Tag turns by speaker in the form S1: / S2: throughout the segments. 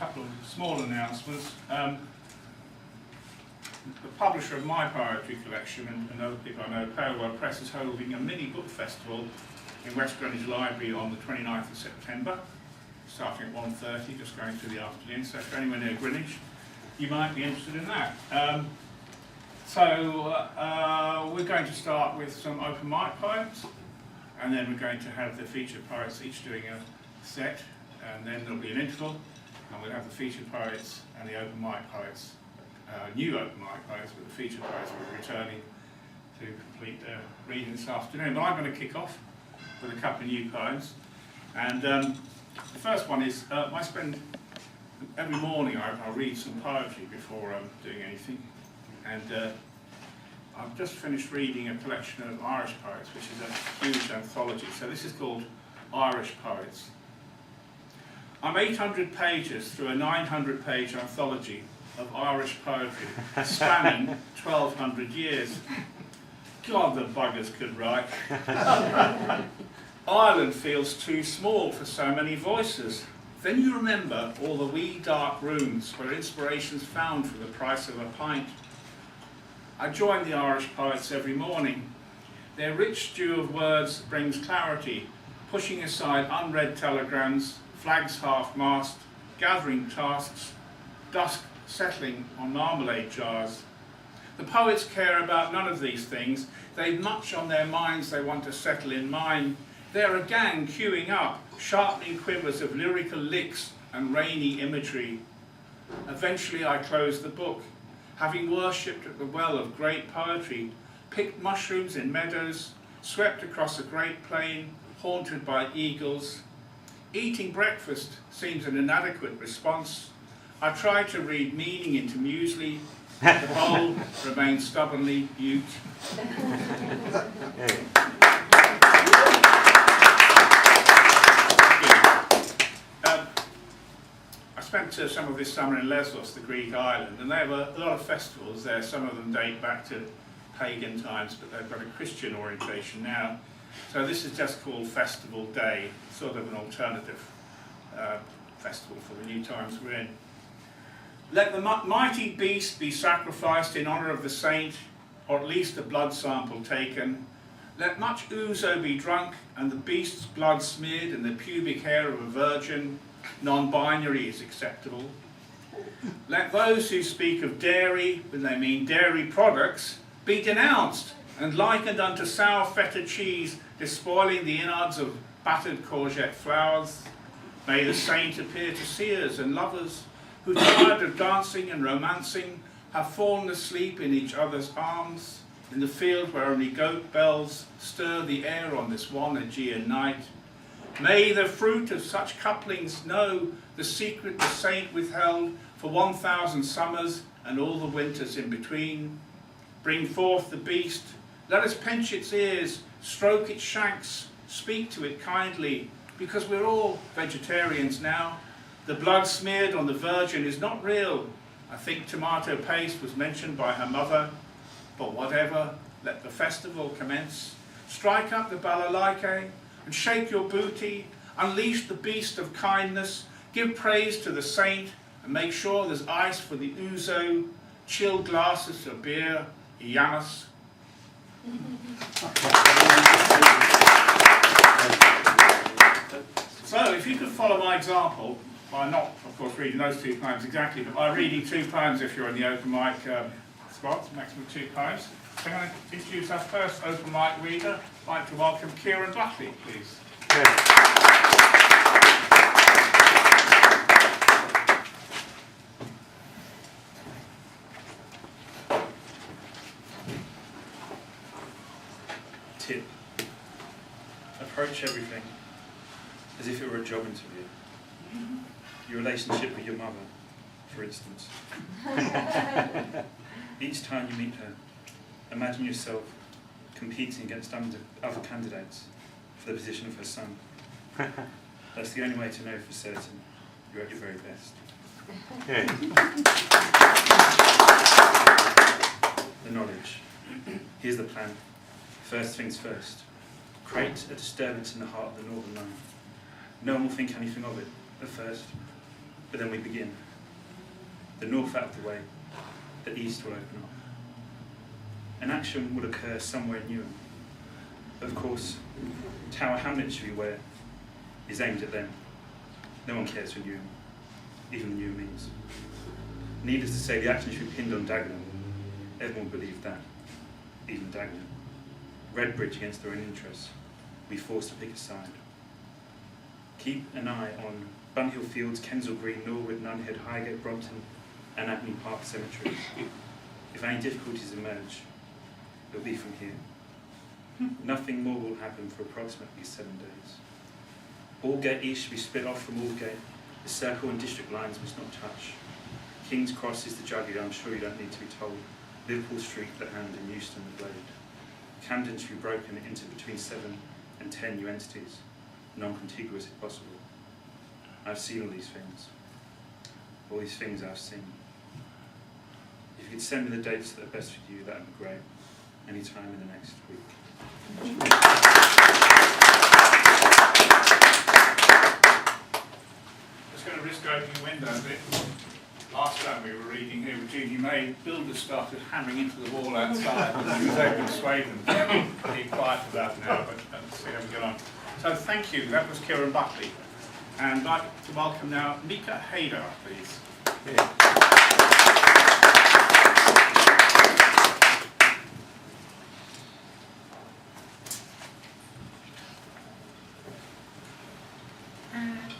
S1: couple of small announcements. The publisher of my poetry collection, and other people I know, Palewell Press, is holding a mini book festival in West Greenwich Library on the 29th of September, starting at 1:30, just going through the afternoon. So if you're anywhere near Greenwich, you might be interested in that. We're going to start with some open mic poems, and then we're going to have the featured poets each doing a set, and then there'll be an interval, and we'll have the featured poets and the open mic poets, new open mic poets, but the featured poets will be returning to complete their reading this afternoon. But I'm going to kick off with a couple of new poems, and the first one is, I spend every morning I read some poetry before doing anything, and I've just finished reading a collection of Irish poets, which is a huge anthology. So this is called Irish Poets. I'm 800 pages through a 900-page anthology of Irish poetry spanning 1,200 years. God, the buggers could write. Ireland feels too small for so many voices. Then you remember all the wee dark rooms where inspiration's found for the price of a pint. I join the Irish poets every morning. Their rich stew of words brings clarity, pushing aside unread telegrams, flags half-mast, gathering tasks, dusk settling on marmalade jars. The poets care about none of these things. They've much on their minds they want to settle in mine. They're a gang queuing up, sharpening quivers of lyrical licks and rainy imagery. Eventually I close the book, having worshipped at the well of great poetry, picked mushrooms in meadows, swept across a great plain, haunted by eagles. Eating breakfast seems an inadequate response. I try to read meaning into muesli. The bowl remains stubbornly mute. I spent some of this summer in Lesbos, the Greek island, and they have a lot of festivals there. Some of them date back to pagan times, but they've got a Christian orientation now. So this is just called Festival Day, sort of an alternative festival for the new times we're in. Let the mighty beast be sacrificed in honour of the saint, or at least a blood sample taken. Let much ouzo be drunk, and the beast's blood smeared in the pubic hair of a virgin. Non-binary is acceptable. Let those who speak of dairy, when they mean dairy products, be denounced and likened unto sour feta cheese, despoiling the innards of battered courgette flowers. May the saint appear to seers and lovers, who, tired of dancing and romancing, have fallen asleep in each other's arms, in the field where only goat bells stir the air on this one Aegean night. May the fruit of such couplings know the secret the saint withheld for 1,000 summers and all the winters in between. Bring forth the beast, let us pinch its ears, stroke its shanks, speak to it kindly, because we're all vegetarians now. The blood smeared on the virgin is not real. I think tomato paste was mentioned by her mother, but whatever, let the festival commence. Strike up the balalaike and shake your booty, unleash the beast of kindness, give praise to the saint, and make sure there's ice for the ouzo, chill glasses of beer, Yamas. So if you could follow my example, by not, of course, reading those two poems exactly, but by reading 2 poems if you're in the open mic spot, maximum 2 poems. So I'm going to introduce our first open mic reader. I'd like to welcome Keiron Butley, please.
S2: Tip. Approach everything as if it were a job interview. Your relationship with your mother, for instance. Each time you meet her, imagine yourself competing against other candidates for the position of her son. That's the only way to know for certain you're at your very best. The knowledge. Here's the plan. First things first. Create a disturbance in the heart of the Northern Line. No one will think anything of it at first. But then we begin. The north out of the way, the east will open up. An action will occur somewhere in Newham. Of course, Tower Hamlets we wear is aimed at them. No one cares for Newham, even the Newhamese. Needless to say, the action should be pinned on Dagenham. Everyone believed that, even Dagenham. Redbridge against their own interests. We forced to pick a side. Keep an eye on Bunhill Fields, Kensal Green, Norwood, Nunhead, Highgate, Brompton, and Avenue Park cemeteries. If any difficulties emerge, it'll be from here. Nothing more will happen for approximately 7 days. Aldgate East should be split off from Aldgate. The circle and district lines must not touch. King's Cross is the jugular, I'm sure you don't need to be told. Liverpool Street, the Hand, and Euston, the Blade. Camden should be broken into between 7 and 10 new entities, non-contiguous if possible. I've seen all these things. All these things I've seen. If you could send me the dates that are best for you, that would be great. Any time in the next week.
S1: Just going to risk opening the window a bit. Last time we were reading here with Judy May, builders started hammering into the wall outside and she was able to sway them. Be quiet for that now, but let's see how we get on. So thank you, that was Keiron Butley. And I'd like to welcome now Mika Haydar, please.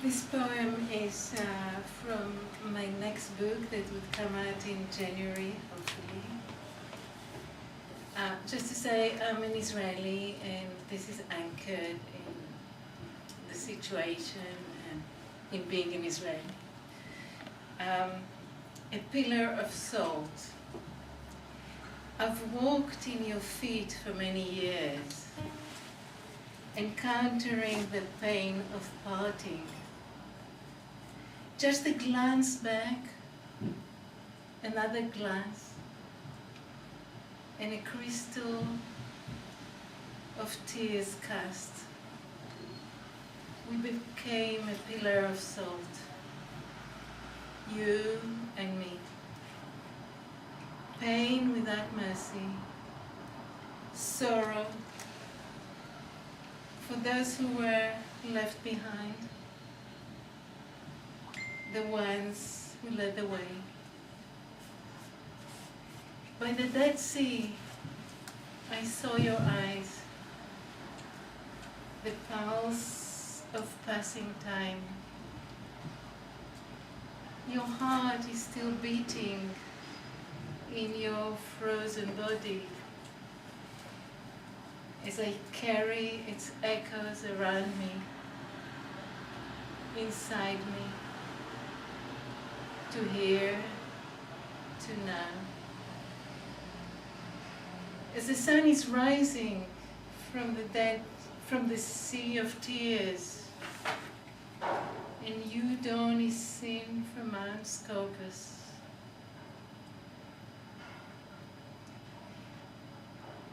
S3: This poem is from my next book that would come out in January, hopefully. Just to say, I'm an Israeli and this is anchored in the situation and in being an Israeli. A pillar of salt. I've walked in your feet for many years, encountering the pain of parting. Just a glance back, another glance, and a crystal of tears cast. We became a pillar of salt, you and me. Pain without mercy, sorrow for those who were left behind, the ones who led the way. By the Dead Sea, I saw your eyes, the pulse of passing time. Your heart is still beating in your frozen body as I carry its echoes around me, inside me, to here, to now. As the sun is rising from the sea of tears, and new dawn is seen from Mount Scopus.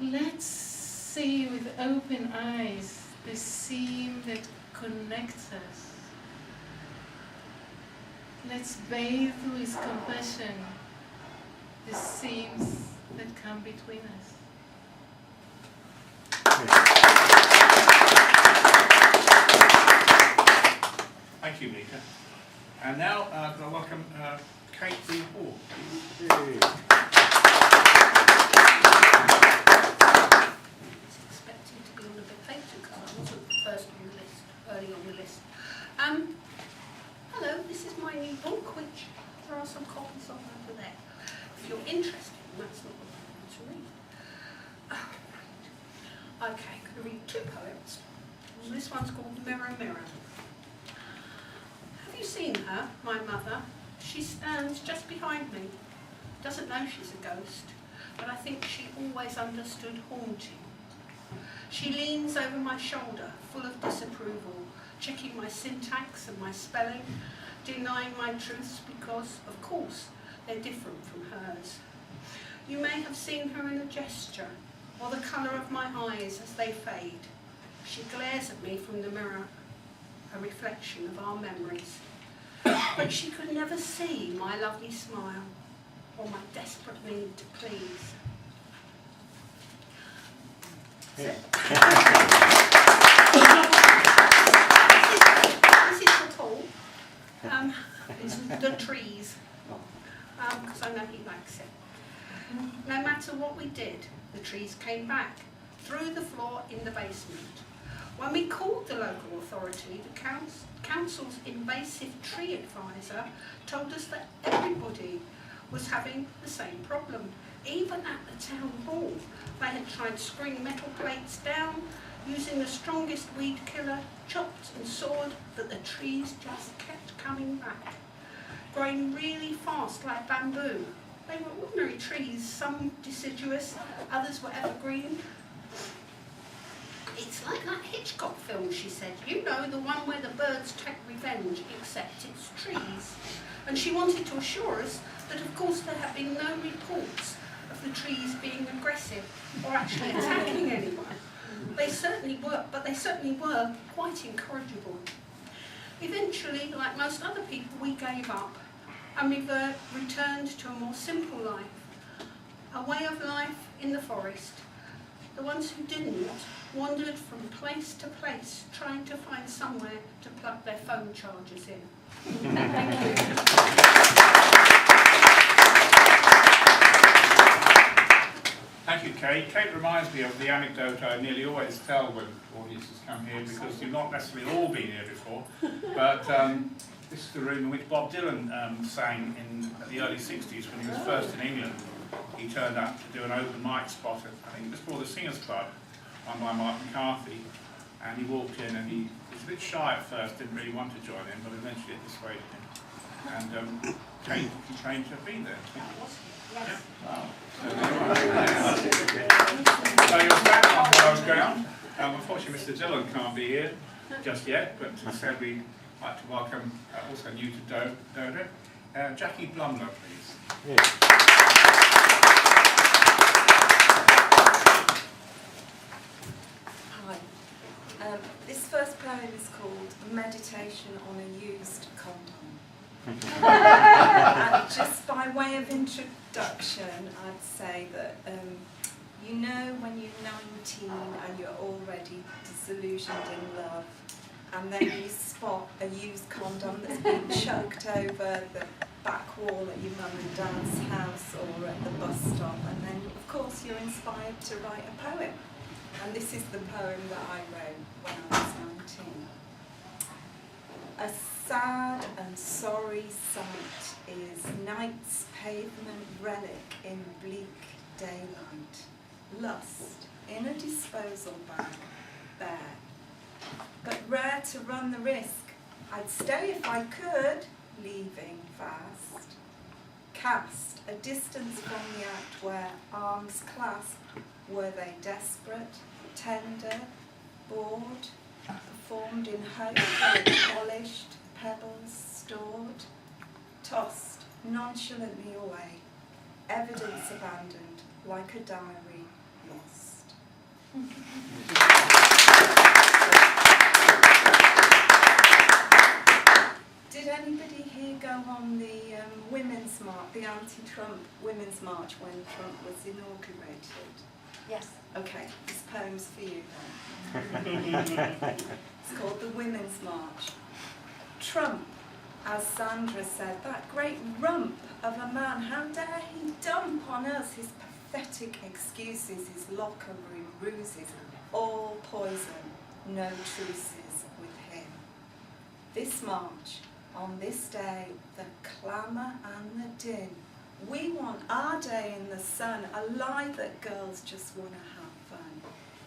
S3: Let's see with open eyes the seam that connects us. Let's bathe with compassion the seams that come between us.
S1: Thank you, Mika. And now can I welcome B.Hall.
S4: Expected to be on a bit later, because I wasn't first on the list, early on the list. Hello, this is my new book, which there are some copies of over there. If you're interested, and that's not what I want to read. Okay, I'm going to read two poems. This one's called Mirror, Mirror. Have you seen her, my mother? She stands just behind me. Doesn't know she's a ghost, but I think she always understood haunting. She leans over my shoulder, full of disapproval, checking my syntax and my spelling, denying my truths because, of course, they're different from hers. You may have seen her in a gesture, or the colour of my eyes as they fade. She glares at me from the mirror, a reflection of our memories. but she could never see my lovely smile or my desperate need to please. This is the pool. It's the trees, because I know he likes it. No matter what we did, the trees came back through the floor in the basement. When we called the local authority, the council's invasive tree advisor told us that everybody was having the same problem. Even at the town hall, they had tried screwing metal plates down, using the strongest weed killer, chopped and sawed, but the trees just kept coming back, growing really fast like bamboo. They were ordinary trees, some deciduous, others were evergreen. It's like that Hitchcock film, she said. You know, the one where the birds take revenge, except it's trees. And she wanted to assure us that, of course, there have been no reports of the trees being aggressive or actually attacking anyone. They certainly were, but they certainly were quite incorrigible. Eventually, like most other people, we gave up and returned to a more simple life, a way of life in the forest. The ones who didn't wandered from place to place, trying to find somewhere to plug their phone chargers in. Thank you.
S1: Thank you, Kate. Kate reminds me of the anecdote I nearly always tell when audiences come here, because you've not necessarily all been here before, but this is the room in which Bob Dylan sang in the early 60s when he was first in England. He turned up to do an open mic spot at, I think it was called the Singers Club, run by Mark McCarthy, and he walked in and he was a bit shy at first, didn't really want to join in, but eventually it persuaded him. And Kate, he claimed to have been there.
S4: Yes.
S1: Wow. So you're standing on Bo's ground. Unfortunately, Mr. Dillon can't be here just yet, but instead we'd like to welcome, also new to Dodo, Jackie Blumner, please.
S5: Yeah.
S6: Hi. This first poem is called Meditation on a Used Condom. And just by way of introduction, I'd say that you know when you're 19 and you're already disillusioned in love, and then you spot a used condom that's been chucked over the back wall at your mum and dad's house or at the bus stop, and then of course you're inspired to write a poem. And this is the poem that I wrote when I was 19. A sad and sorry sight is night's pavement relic in bleak daylight. Lust in a disposal bag, bare. But rare to run the risk. I'd stay if I could, leaving fast. Cast a distance from the act where arms clasped. Were they desperate, tender, bored, performed in hope, like polished pebbles stored, tossed nonchalantly away, evidence abandoned, like a diary lost. Did anybody here go on the women's march, the anti-Trump women's march when Trump was inaugurated?
S3: Yes.
S6: Okay, this poem's for you then. It's called The Women's March. Trump, as Sandra said, that great rump of a man, how dare he dump on us his pathetic excuses, his locker room ruses, all poison, no truces with him. This march, on this day, the clamour and the din. We want our day in the sun, a lie that girls just want to have fun.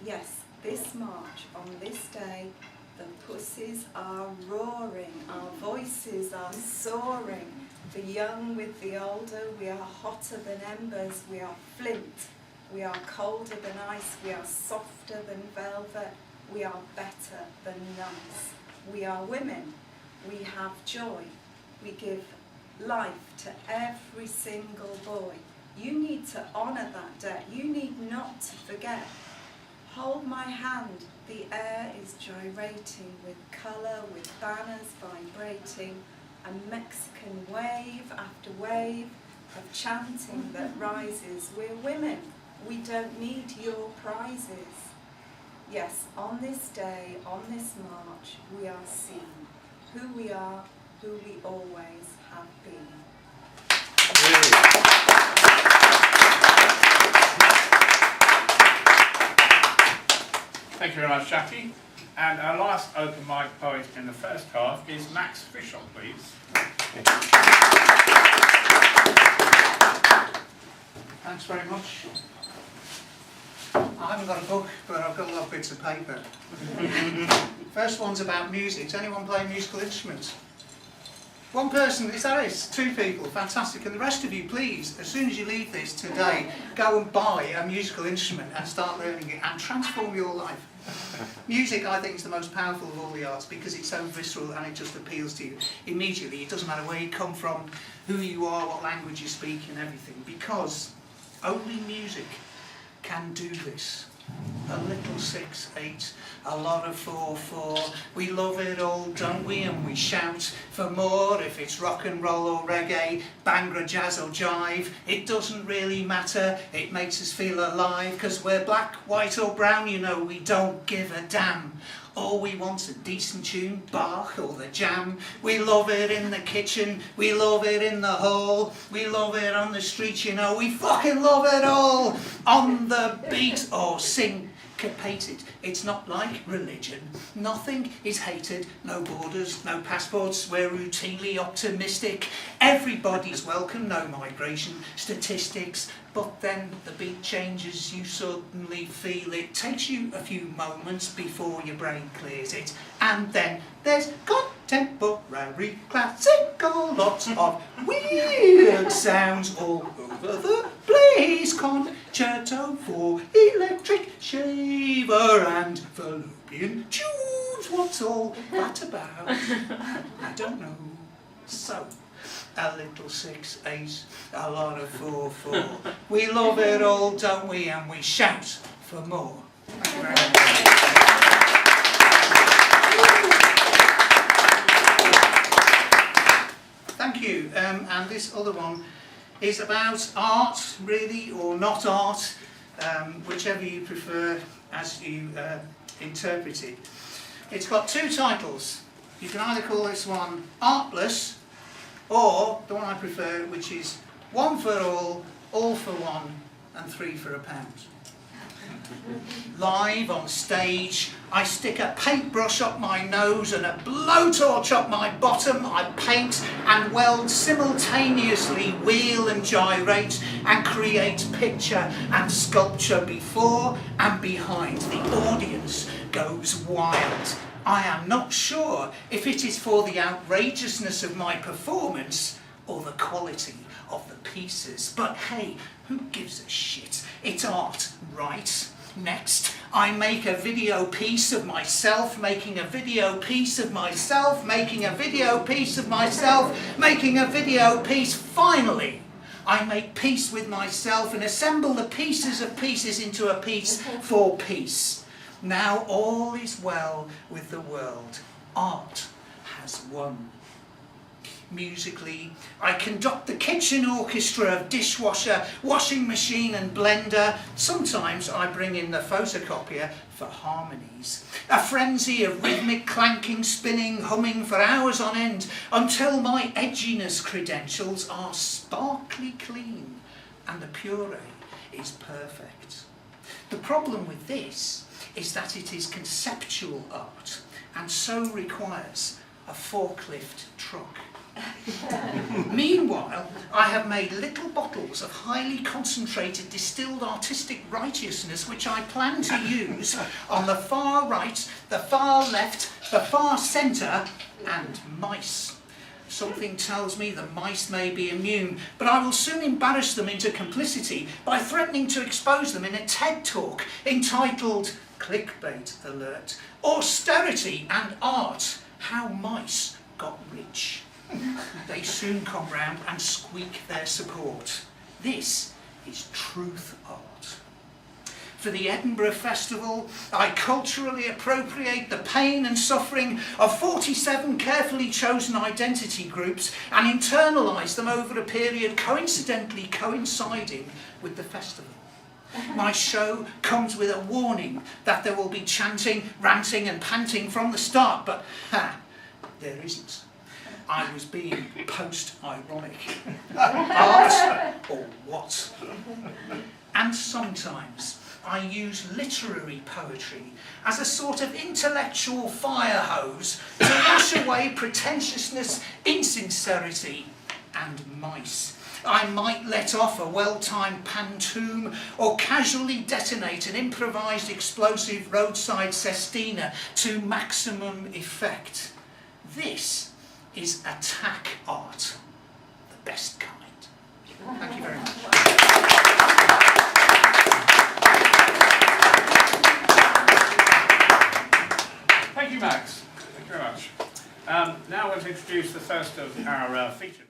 S6: Yes, this march, on this day, the pussies are roaring, our voices are soaring. The young with the older, we are hotter than embers, we are flint, we are colder than ice, we are softer than velvet, we are better than nice. We are women, we have joy, we give life to every single boy. You need to honour that debt, you need not to forget. Hold my hand, the air is gyrating with colour, with banners vibrating. and Mexican wave after wave of chanting that rises. We're women. We don't need your prizes. Yes, on this day, on this march, we are seen. Who we are, who we always have been.
S1: Thank you very much, Jackie. And our last open mic poet in the first half is Max Fishel, please.
S5: Thanks very much. I haven't got a book, but I've got a lot of bits of paper. First one's about music. Does anyone play musical instruments? One person, is that it? 2 people, fantastic. And the rest of you, please, as soon as you leave this today, go and buy a musical instrument and start learning it and transform your life. Music, I think, is the most powerful of all the arts because it's so visceral and it just appeals to you immediately. It doesn't matter where you come from, who you are, what language you speak and everything, because only music can do this. A little 6/8, a lot of 4/4. We love it all, don't we? And we shout for more. If it's rock and roll or reggae, bhangra, jazz or jive, it doesn't really matter. It makes us feel alive, because we're black, white or brown, you know, we don't give a damn. All we want's a decent tune, Bach or the Jam. We love it in the kitchen, we love it in the hall, we love it on the street, you know, we fucking love it all. On the beat or syncopated. It's not like religion. Nothing is hated, no borders, no passports, we're routinely optimistic. Everybody's welcome, no migration statistics. But then the beat changes, you suddenly feel it. Takes you a few moments before your brain clears it. And then there's contemporary classical, lots of weird sounds all over the place. Concerto for electric shaver and fallopian tubes. What's all that about? I don't know. So, a little 6/8, a lot of 4/4. We love it all, don't we? And we shout for more. Thank you very much. Thank you. And this other one is about art, really, or not art, whichever you prefer as you interpret it. It's got 2 titles. You can either call this one Artless, or the one I prefer, which is 1 for all for one, and 3 for £1. Live on stage, I stick a paintbrush up my nose and a blowtorch up my bottom. I paint and weld simultaneously, wheel and gyrate, and create picture and sculpture before and behind. The audience goes wild. I am not sure if it is for the outrageousness of my performance or the quality of the pieces. But hey, who gives a shit? It's art, right? Next, I make a video piece of myself, making a video piece of myself, making a video piece of myself, making a video piece. Finally, I make peace with myself and assemble the pieces of pieces into a piece for peace. Now all is well with the world. Art has won. Musically, I conduct the kitchen orchestra of dishwasher, washing machine and blender. Sometimes I bring in the photocopier for harmonies. A frenzy of rhythmic clanking, spinning, humming for hours on end until my edginess credentials are sparkly clean and the puree is perfect. The problem with this is that it is conceptual art and so requires a forklift truck. Meanwhile, I have made little bottles of highly concentrated distilled artistic righteousness which I plan to use on the far right, the far left, the far centre and mice. Something tells me the mice may be immune, but I will soon embarrass them into complicity by threatening to expose them in a TED talk entitled Clickbait Alert, Austerity and Art, How Mice Got Rich. They soon come round and squeak their support. This is truth art. for the Edinburgh Festival, I culturally appropriate the pain and suffering of 47 carefully chosen identity groups and internalise them over a period coincidentally coinciding with the festival. My show comes with a warning that there will be chanting, ranting and panting from the start, but there isn't. I was being post-ironic. Art or what? And sometimes I use literary poetry as a sort of intellectual fire hose to wash away pretentiousness, insincerity and mice. I might let off a well-timed pantoum or casually detonate an improvised explosive roadside sestina to maximum effect. This is attack art, the best kind. Thank you very much.
S1: Thank you, Max. Thank you very much. Now I want to introduce the first of our featured